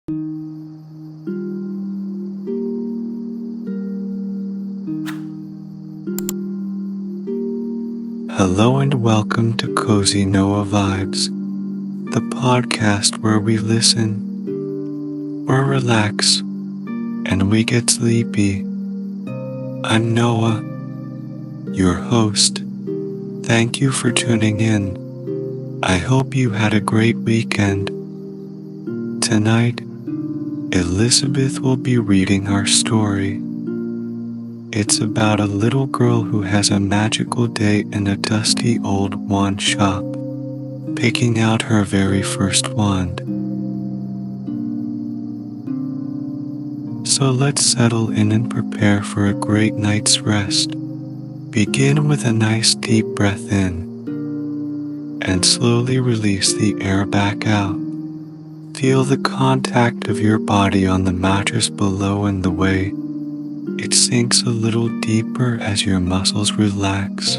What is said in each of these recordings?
Hello and welcome to Cozy Noah Vibes, the podcast where we listen, we relax, and we get sleepy. I'm Noah, your host. Thank you for tuning in. I hope you had a great weekend. Tonight, Elizabeth will be reading our story. It's about a little girl who has a magical day in a dusty old wand shop, picking out her very first wand. So let's settle in and prepare for a great night's rest. Begin with a nice deep breath in, and slowly release the air back out. Feel the contact of your body on the mattress below and the way it sinks a little deeper as your muscles relax.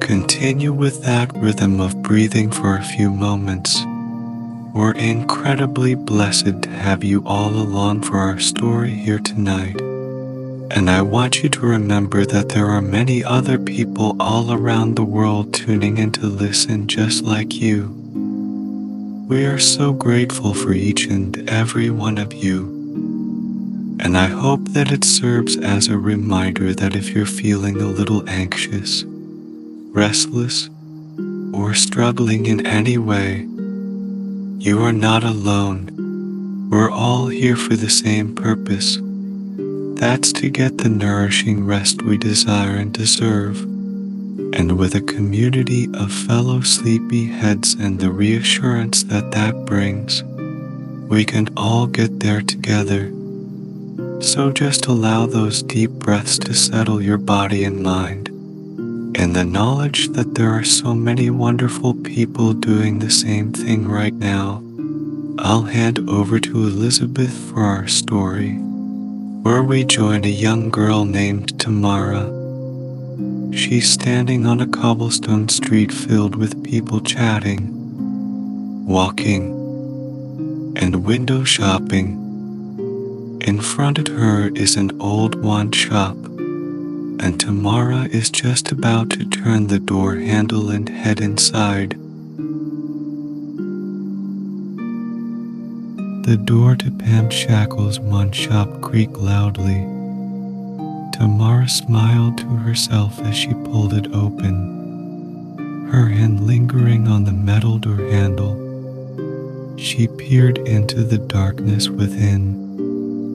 Continue with that rhythm of breathing for a few moments. We're incredibly blessed to have you all along for our story here tonight. And I want you to remember that there are many other people all around the world tuning in to listen just like you. We are so grateful for each and every one of you. And I hope that it serves as a reminder that if you're feeling a little anxious, restless, or struggling in any way, you are not alone. We're all here for the same purpose. That's to get the nourishing rest we desire and deserve. And with a community of fellow sleepyheads and the reassurance that brings, we can all get there together. So just allow those deep breaths to settle your body and mind, in the knowledge that there are so many wonderful people doing the same thing right now. I'll hand over to Elizabeth for our story, where we join a young girl named Tamara. She's standing on a cobblestone street filled with people chatting, walking, and window shopping. In front of her is an old wand shop, and Tamara is just about to turn the door handle and head inside. The door to Pam Shackle's wand shop creaked loudly. Tamara smiled to herself as she pulled it open, her hand lingering on the metal door handle. She peered into the darkness within.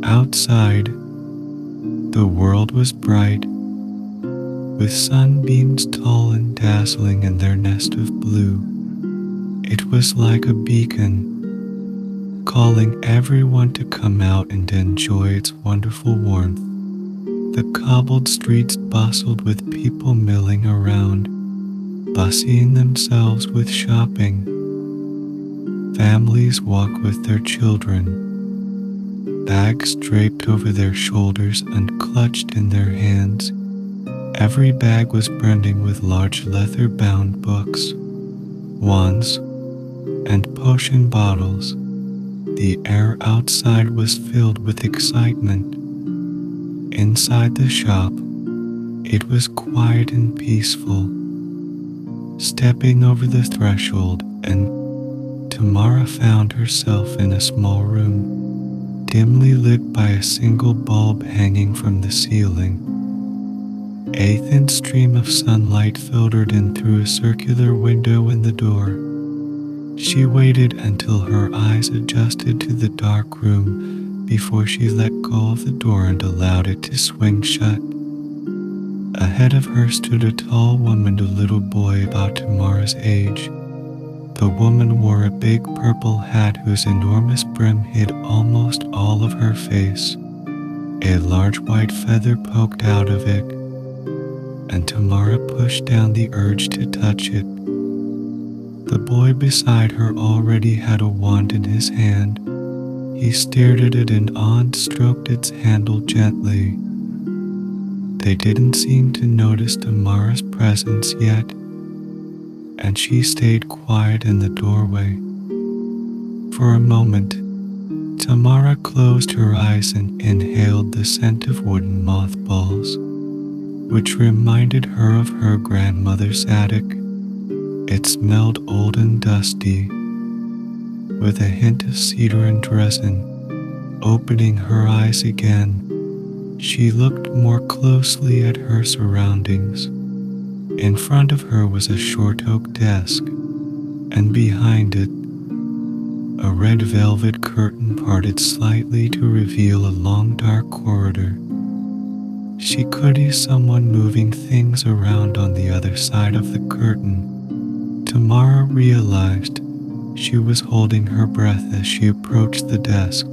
Outside, the world was bright, with sunbeams tall and dazzling in their nest of blue. It was like a beacon, calling everyone to come out and enjoy its wonderful warmth. The cobbled streets bustled with people milling around, busying themselves with shopping. Families walk with their children, bags draped over their shoulders and clutched in their hands. Every bag was brimming with large leather-bound books, wands, and potion bottles. The air outside was filled with excitement. Inside the shop, it was quiet and peaceful. Stepping over the threshold, and Tamara found herself in a small room, dimly lit by a single bulb hanging from the ceiling. A thin stream of sunlight filtered in through a circular window in the door. She waited until her eyes adjusted to the dark room before she let go of the door and allowed it to swing shut. Ahead of her stood a tall woman and a little boy about Tamara's age. The woman wore a big purple hat whose enormous brim hid almost all of her face. A large white feather poked out of it, and Tamara pushed down the urge to touch it. The boy beside her already had a wand in his hand. He stared at it in awe and stroked its handle gently. They didn't seem to notice Tamara's presence yet, and she stayed quiet in the doorway. For a moment, Tamara closed her eyes and inhaled the scent of wooden mothballs, which reminded her of her grandmother's attic. It smelled old and dusty, with a hint of cedar and resin. Opening her eyes again, she looked more closely at her surroundings. In front of her was a short oak desk, and behind it, a red velvet curtain parted slightly to reveal a long dark corridor. She could hear someone moving things around on the other side of the curtain. Tamara realized she was holding her breath as she approached the desk.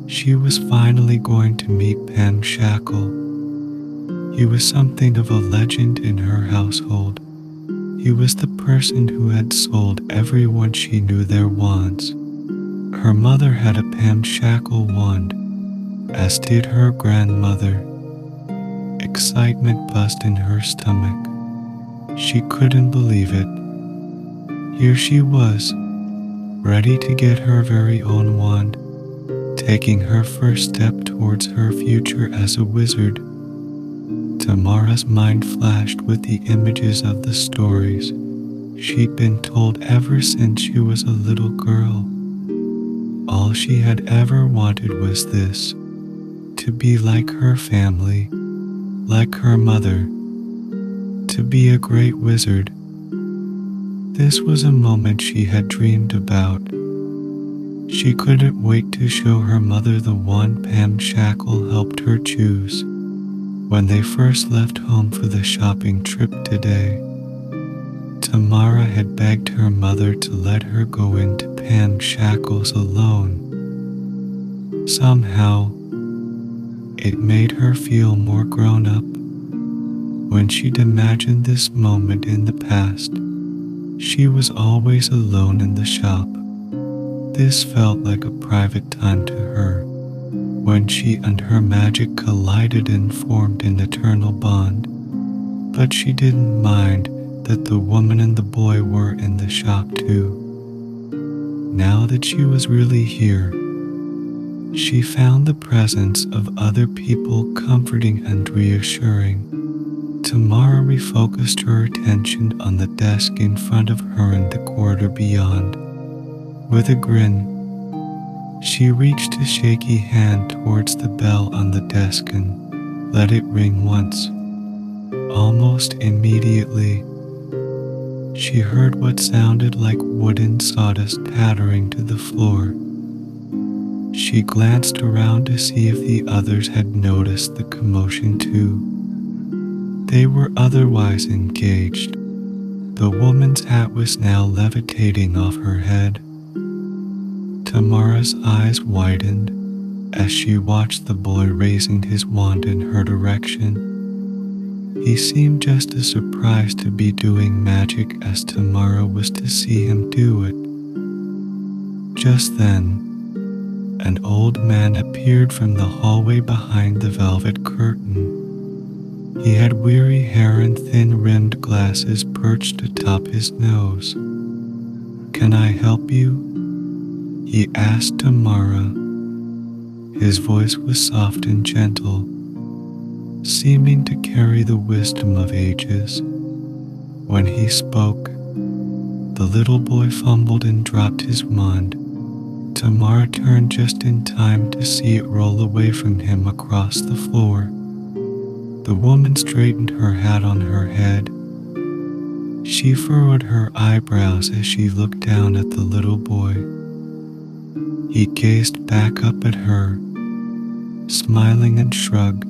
She was finally going to meet Pam Shackle. He was something of a legend in her household. He was the person who had sold everyone she knew their wands. Her mother had a Pam Shackle wand, as did her grandmother. Excitement buzzed in her stomach. She couldn't believe it. Here she was, ready to get her very own wand, taking her first step towards her future as a wizard. Tamara's mind flashed with the images of the stories she'd been told ever since she was a little girl. All she had ever wanted was this, to be like her family, like her mother, to be a great wizard. This was a moment she had dreamed about. She couldn't wait to show her mother the wand Pam Shackle helped her choose when they first left home for the shopping trip today. Tamara had begged her mother to let her go into Pam Shackle's alone. Somehow, it made her feel more grown up. When she'd imagined this moment in the past, she was always alone in the shop. This felt like a private time to her, when she and her magic collided and formed an eternal bond. But she didn't mind that the woman and the boy were in the shop too. Now that she was really here, she found the presence of other people comforting and reassuring. Tamara refocused her attention on the desk in front of her and the corridor beyond. With a grin, she reached a shaky hand towards the bell on the desk and let it ring once. Almost immediately, she heard what sounded like wooden sawdust pattering to the floor. She glanced around to see if the others had noticed the commotion too. They were otherwise engaged. The woman's hat was now levitating off her head. Tamara's eyes widened as she watched the boy raising his wand in her direction. He seemed just as surprised to be doing magic as Tamara was to see him do it. Just then, an old man appeared from the hallway behind the velvet curtain. He had weary hair and thin-rimmed glasses perched atop his nose. "Can I help you?" he asked Tamara. His voice was soft and gentle, seeming to carry the wisdom of ages. When he spoke, the little boy fumbled and dropped his wand. Tamara turned just in time to see it roll away from him across the floor. The woman straightened her hat on her head. She furrowed her eyebrows as she looked down at the little boy. He gazed back up at her, smiling and shrugged.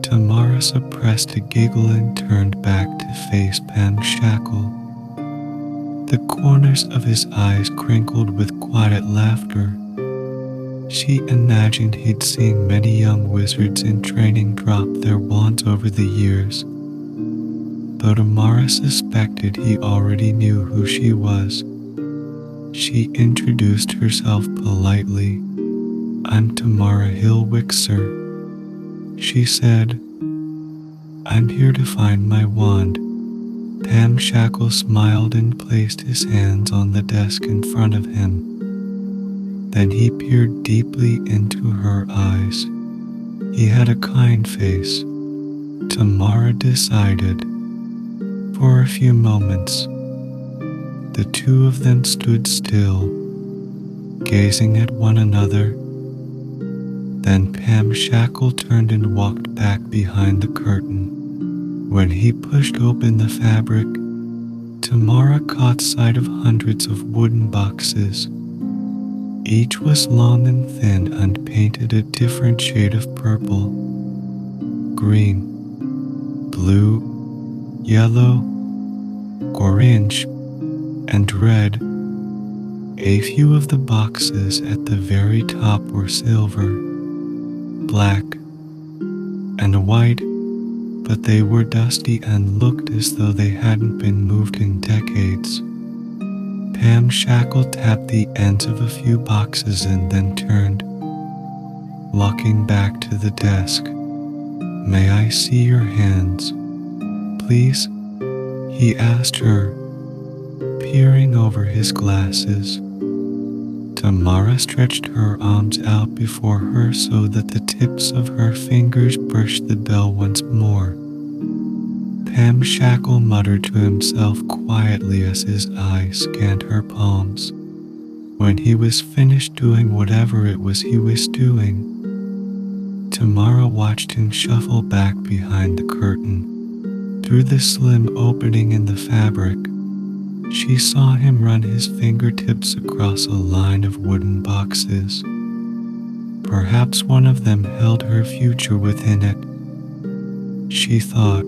Tamara suppressed a giggle and turned back to face Pam Shackle. The corners of his eyes crinkled with quiet laughter. She imagined he'd seen many young wizards in training drop their wands over the years. Though Tamara suspected he already knew who she was, she introduced herself politely. "I'm Tamara Hillwixer," she said. "I'm here to find my wand." Pam Shackle smiled and placed his hands on the desk in front of him. Then he peered deeply into her eyes. He had a kind face, Tamara decided. For a few moments, the two of them stood still, gazing at one another. Then Pam Shackle turned and walked back behind the curtain. When he pushed open the fabric, Tamara caught sight of hundreds of wooden boxes. Each was long and thin and painted a different shade of purple, green, blue, yellow, orange, and red. A few of the boxes at the very top were silver, black, and white, but they were dusty and looked as though they hadn't been moved in decades. Pam Shackle tapped the ends of a few boxes and then turned, walking back to the desk. "May I see your hands, please?" he asked her, peering over his glasses. Tamara stretched her arms out before her so that the tips of her fingers brushed the bell once more. Pam Shackle muttered to himself quietly as his eyes scanned her palms. When he was finished doing whatever it was he was doing, Tamara watched him shuffle back behind the curtain. Through the slim opening in the fabric, she saw him run his fingertips across a line of wooden boxes. Perhaps one of them held her future within it, she thought.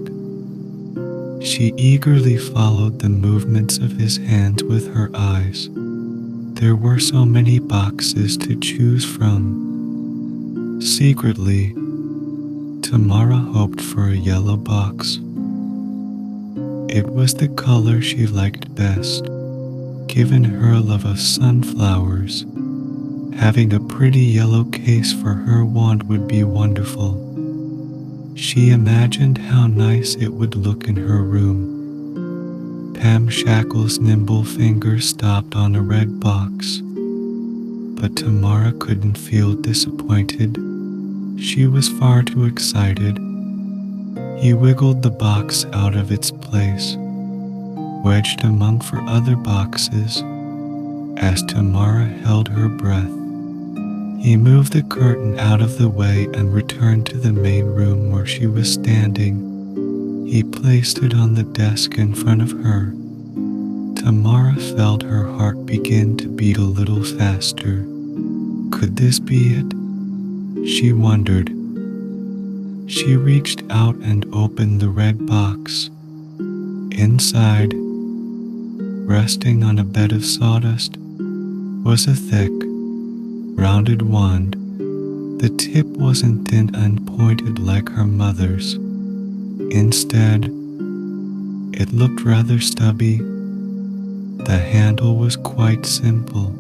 She eagerly followed the movements of his hands with her eyes. There were so many boxes to choose from. Secretly, Tamara hoped for a yellow box. It was the color she liked best, given her love of sunflowers. Having a pretty yellow case for her wand would be wonderful. She imagined how nice it would look in her room. Pam Shackle's nimble fingers stopped on a red box, but Tamara couldn't feel disappointed. She was far too excited. He wiggled the box out of its place, wedged among four other boxes, as Tamara held her breath. He moved the curtain out of the way and returned to the main room where she was standing. He placed it on the desk in front of her. Tamara felt her heart begin to beat a little faster. Could this be it? She wondered. She reached out and opened the red box. Inside, resting on a bed of sawdust, was a thick, rounded wand. The tip wasn't thin and pointed like her mother's. Instead, it looked rather stubby. The handle was quite simple,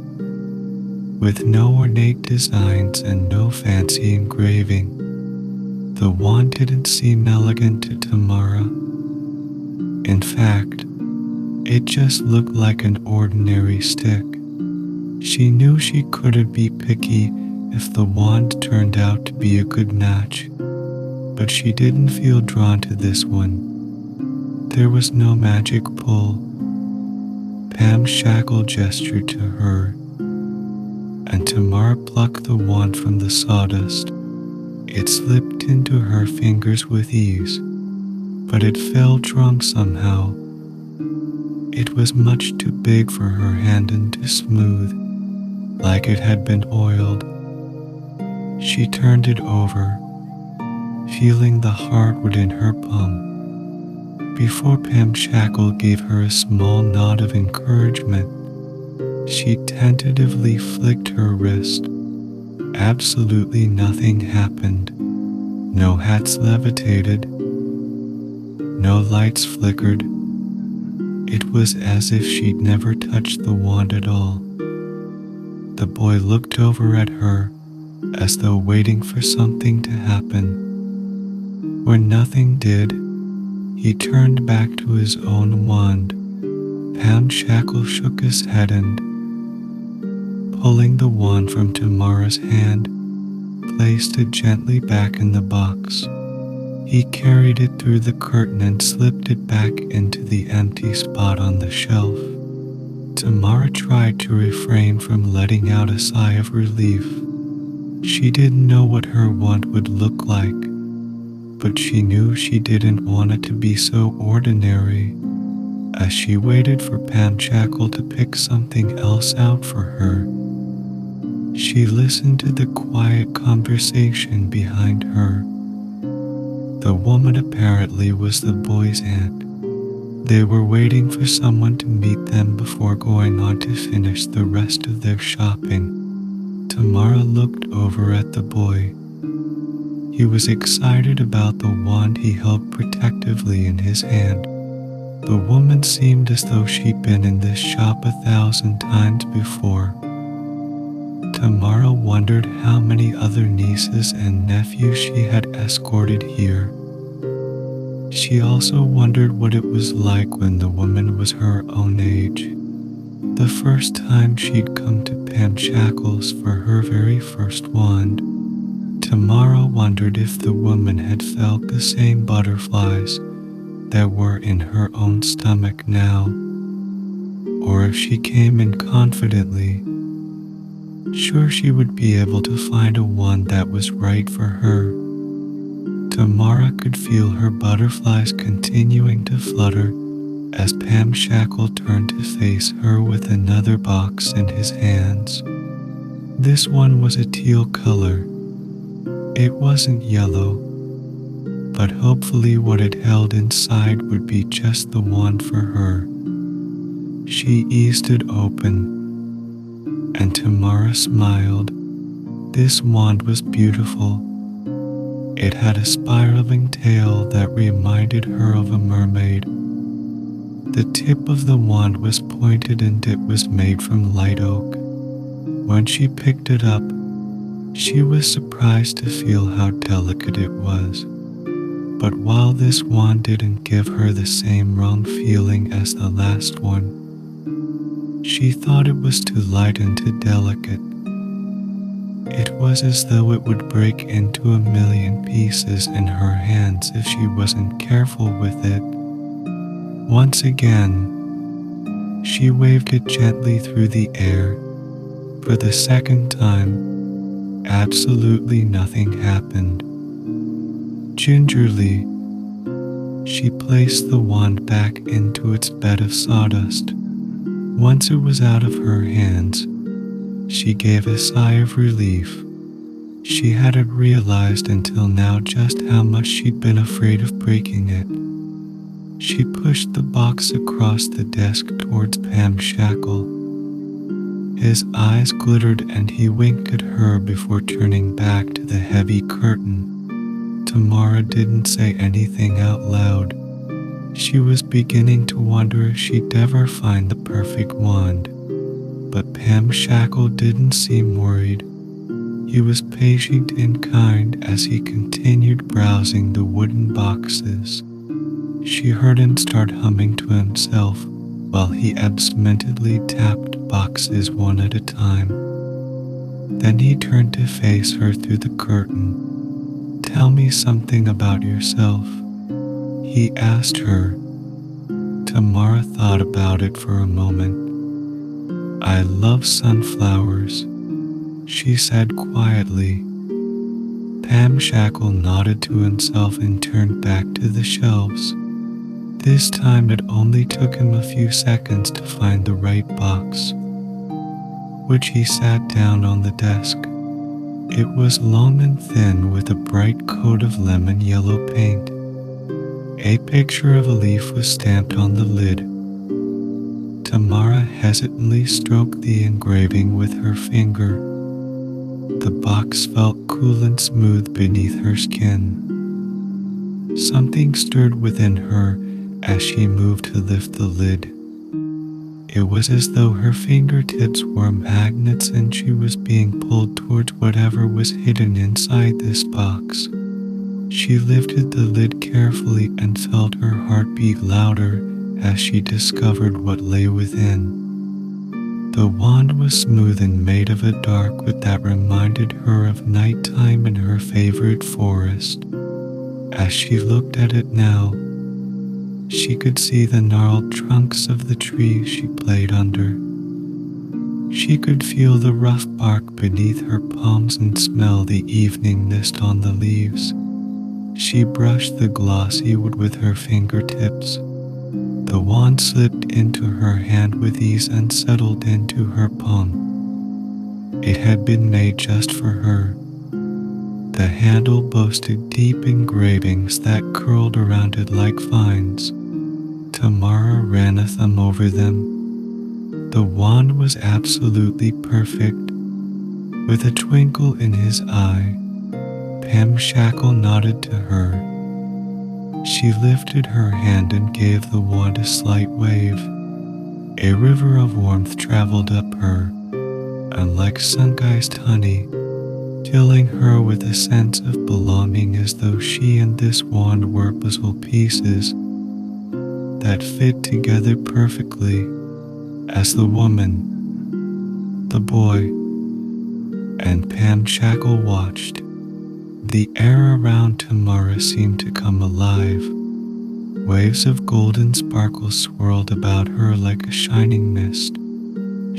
with no ornate designs and no fancy engraving. The wand didn't seem elegant to Tamara. In fact, it just looked like an ordinary stick. She knew she couldn't be picky if the wand turned out to be a good match, but she didn't feel drawn to this one. There was no magic pull. Pam Shackle gestured to her, and Tamara plucked the wand from the sawdust. It slipped into her fingers with ease, but it felt wrong somehow. It was much too big for her hand and too smooth, like it had been oiled. She turned it over, feeling the hardwood in her palm. Before Pam Shackle gave her a small nod of encouragement, she tentatively flicked her wrist. Absolutely nothing happened. No hats levitated. No lights flickered. It was as if she'd never touched the wand at all. The boy looked over at her, as though waiting for something to happen. When nothing did, he turned back to his own wand. Pam Shackle shook his head and pulling the wand from Tamara's hand, placed it gently back in the box. He carried it through the curtain and slipped it back into the empty spot on the shelf. Tamara tried to refrain from letting out a sigh of relief. She didn't know what her wand would look like, but she knew she didn't want it to be so ordinary. As she waited for Pam Shackle to pick something else out for her, she listened to the quiet conversation behind her. The woman apparently was the boy's aunt. They were waiting for someone to meet them before going on to finish the rest of their shopping. Tamara looked over at the boy. He was excited about the wand he held protectively in his hand. The woman seemed as though she'd been in this shop 1,000 times before. Tamara wondered how many other nieces and nephews she had escorted here. She also wondered what it was like when the woman was her own age. The first time she'd come to Pam Shackle's for her very first wand, Tamara wondered if the woman had felt the same butterflies that were in her own stomach now, or if she came in confidently, sure she would be able to find a wand that was right for her. Tamara could feel her butterflies continuing to flutter as Pam Shackle turned to face her with another box in his hands. This one was a teal color. It wasn't yellow, but hopefully what it held inside would be just the wand for her. She eased it open, and Tamara smiled. This wand was beautiful. It had a spiraling tail that reminded her of a mermaid. The tip of the wand was pointed and it was made from light oak. When she picked it up, she was surprised to feel how delicate it was. But while this wand didn't give her the same wrong feeling as the last one, she thought it was too light and too delicate. It was as though it would break into 1,000,000 pieces in her hands if she wasn't careful with it. Once again, she waved it gently through the air. For the second time, absolutely nothing happened. Gingerly, she placed the wand back into its bed of sawdust. Once it was out of her hands, she gave a sigh of relief. She hadn't realized until now just how much she'd been afraid of breaking it. She pushed the box across the desk towards Pam Shackle. His eyes glittered and he winked at her before turning back to the heavy curtain. Tamara didn't say anything out loud. She was beginning to wonder if she'd ever find the perfect wand. But Pam Shackle didn't seem worried. He was patient and kind as he continued browsing the wooden boxes. She heard him start humming to himself while he absently tapped boxes one at a time. Then he turned to face her through the curtain. "Tell me something about yourself," he asked her. Tamara thought about it for a moment. "I love sunflowers," she said quietly. Pam Shackle nodded to himself and turned back to the shelves. This time it only took him a few seconds to find the right box, which he sat down on the desk. It was long and thin with a bright coat of lemon yellow paint. A picture of a leaf was stamped on the lid. Tamara hesitantly stroked the engraving with her finger. The box felt cool and smooth beneath her skin. Something stirred within her as she moved to lift the lid. It was as though her fingertips were magnets and she was being pulled towards whatever was hidden inside this box. She lifted the lid carefully and felt her heart beat louder as she discovered what lay within. The wand was smooth and made of a dark wood that reminded her of nighttime in her favorite forest. As she looked at it now, she could see the gnarled trunks of the trees she played under. She could feel the rough bark beneath her palms and smell the evening mist on the leaves. She brushed the glossy wood with her fingertips. The wand slipped into her hand with ease and settled into her palm. It had been made just for her. The handle boasted deep engravings that curled around it like vines. Tamara ran a thumb over them. The wand was absolutely perfect. With a twinkle in his eye, Pam Shackle nodded to her. She lifted her hand and gave the wand a slight wave. A river of warmth traveled up her, and like sun-iced honey, filling her with a sense of belonging as though she and this wand were puzzle pieces that fit together perfectly. As the woman, the boy, and Pam Shackle watched, the air around Tamara seemed to come alive. Waves of golden sparkle swirled about her like a shining mist.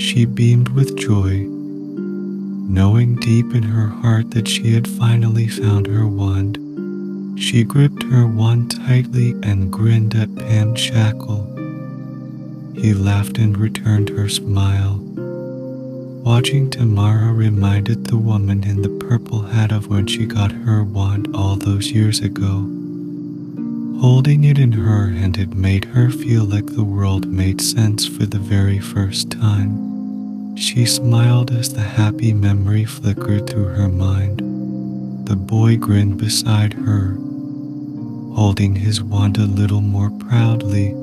She beamed with joy, knowing deep in her heart that she had finally found her wand. She gripped her wand tightly and grinned at Pam Shackle. He laughed and returned her smile. Watching Tamara reminded the woman in the purple hat of when she got her wand all those years ago. Holding it in her hand, it made her feel like the world made sense for the very first time. She smiled as the happy memory flickered through her mind. The boy grinned beside her, holding his wand a little more proudly.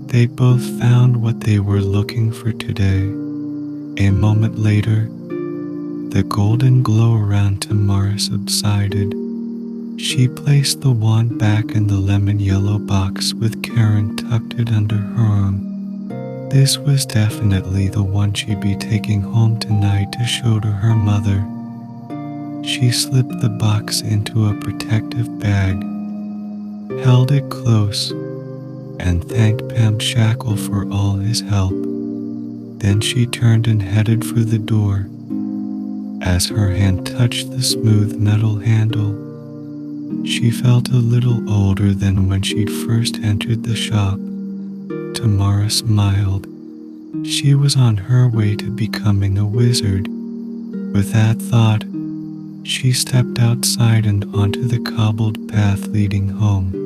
They both found what they were looking for today. A moment later, the golden glow around Tamara subsided. She placed the wand back in the lemon yellow box with Karen tucked it under her arm. This was definitely the one she'd be taking home tonight to show to her mother. She slipped the box into a protective bag, held it close, and thanked Pam Shackle for all his help. Then she turned and headed for the door. As her hand touched the smooth metal handle, she felt a little older than when she'd first entered the shop. Tamara smiled. She was on her way to becoming a wizard. With that thought, she stepped outside and onto the cobbled path leading home.